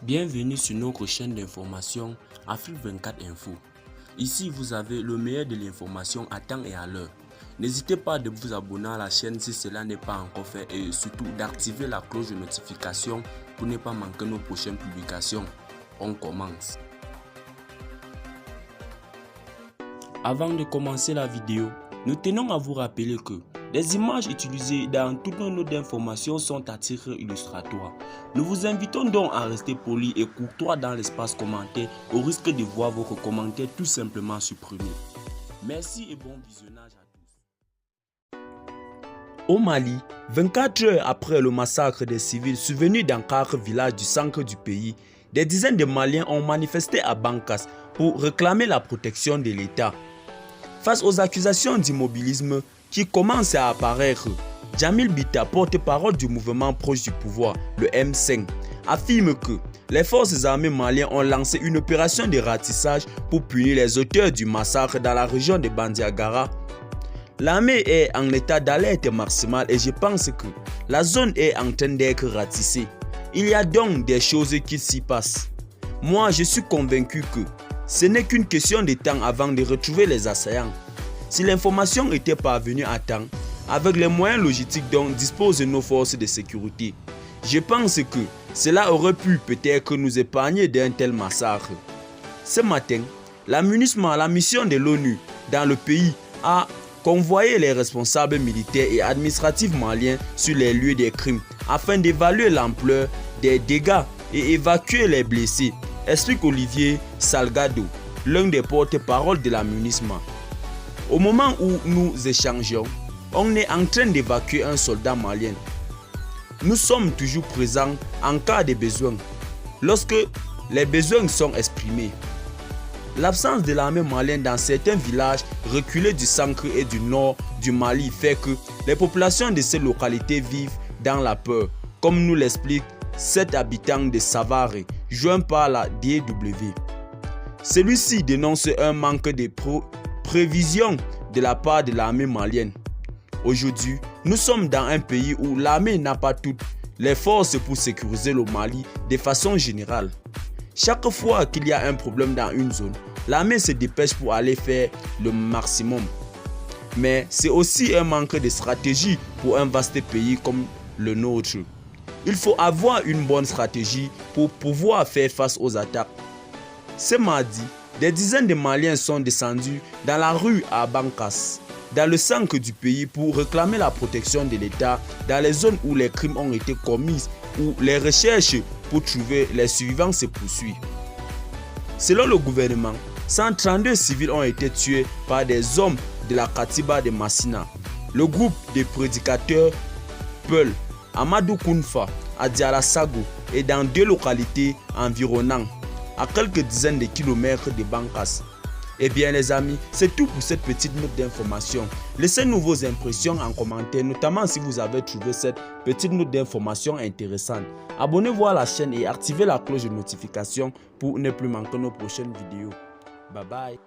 Bienvenue sur notre chaîne d'information Afrique 24 Info. Ici, vous avez le meilleur de l'information à temps et à l'heure. N'hésitez pas de vous abonner à la chaîne si cela n'est pas encore fait et surtout d'activer la cloche de notification pour ne pas manquer nos prochaines publications. On commence. Avant de commencer la vidéo, nous tenons à vous rappeler que les images utilisées dans toutes nos notes d'information sont à titre illustratoire. Nous vous invitons donc à rester poli et courtois dans l'espace commentaire au risque de voir votre commentaire tout simplement supprimé. Merci et bon visionnage à tous. Au Mali, 24 heures après le massacre des civils survenu dans 4 villages du centre du pays, des dizaines de Maliens ont manifesté à Bankas pour réclamer la protection de l'État. Face aux accusations d'immobilisme qui commencent à apparaître, Jamil Bita, porte-parole du mouvement proche du pouvoir, le M5, affirme que les forces armées maliennes ont lancé une opération de ratissage pour punir les auteurs du massacre dans la région de Bandiagara. L'armée est en état d'alerte maximale et je pense que la zone est en train d'être ratissée. Il y a donc des choses qui s'y passent. Moi, je suis convaincu que ce n'est qu'une question de temps avant de retrouver les assaillants. Si l'information était parvenue à temps, avec les moyens logistiques dont disposent nos forces de sécurité, je pense que cela aurait pu peut-être nous épargner d'un tel massacre. Ce matin, la mission de l'ONU dans le pays a convoyé les responsables militaires et administratifs maliens sur les lieux des crimes afin d'évaluer l'ampleur des dégâts et évacuer les blessés, explique Olivier Salgado, l'un des porte-parole de la MINUSMA. Au moment où nous échangeons, on est en train d'évacuer un soldat malien. Nous sommes toujours présents en cas de besoin, lorsque les besoins sont exprimés. L'absence de l'armée malienne dans certains villages reculés du centre et du nord du Mali fait que les populations de ces localités vivent dans la peur, comme nous l'explique cet habitant de Savare, joint par la DW. Celui-ci dénonce un manque de prévision de la part de l'armée malienne. Aujourd'hui, nous sommes dans un pays où l'armée n'a pas toutes les forces pour sécuriser le Mali de façon générale. Chaque fois qu'il y a un problème dans une zone, l'armée se dépêche pour aller faire le maximum. Mais c'est aussi un manque de stratégie pour un vaste pays comme le nôtre. Il faut avoir une bonne stratégie pour pouvoir faire face aux attaques. Ce mardi, des dizaines de Maliens sont descendus dans la rue à Bankas, dans le centre du pays, pour réclamer la protection de l'État dans les zones où les crimes ont été commis, où les recherches pour trouver les survivants se poursuivent. Selon le gouvernement, 132 civils ont été tués par des hommes de la Katiba de Massina. Le groupe de prédicateurs Peul, Amadou Kounfa, à Diarasago et dans 2 localités environnantes, à quelques dizaines de kilomètres de Bankas. Eh bien les amis, c'est tout pour cette petite note d'information. Laissez-nous vos impressions en commentaire, notamment si vous avez trouvé cette petite note d'information intéressante. Abonnez-vous à la chaîne et activez la cloche de notification pour ne plus manquer nos prochaines vidéos. Bye bye.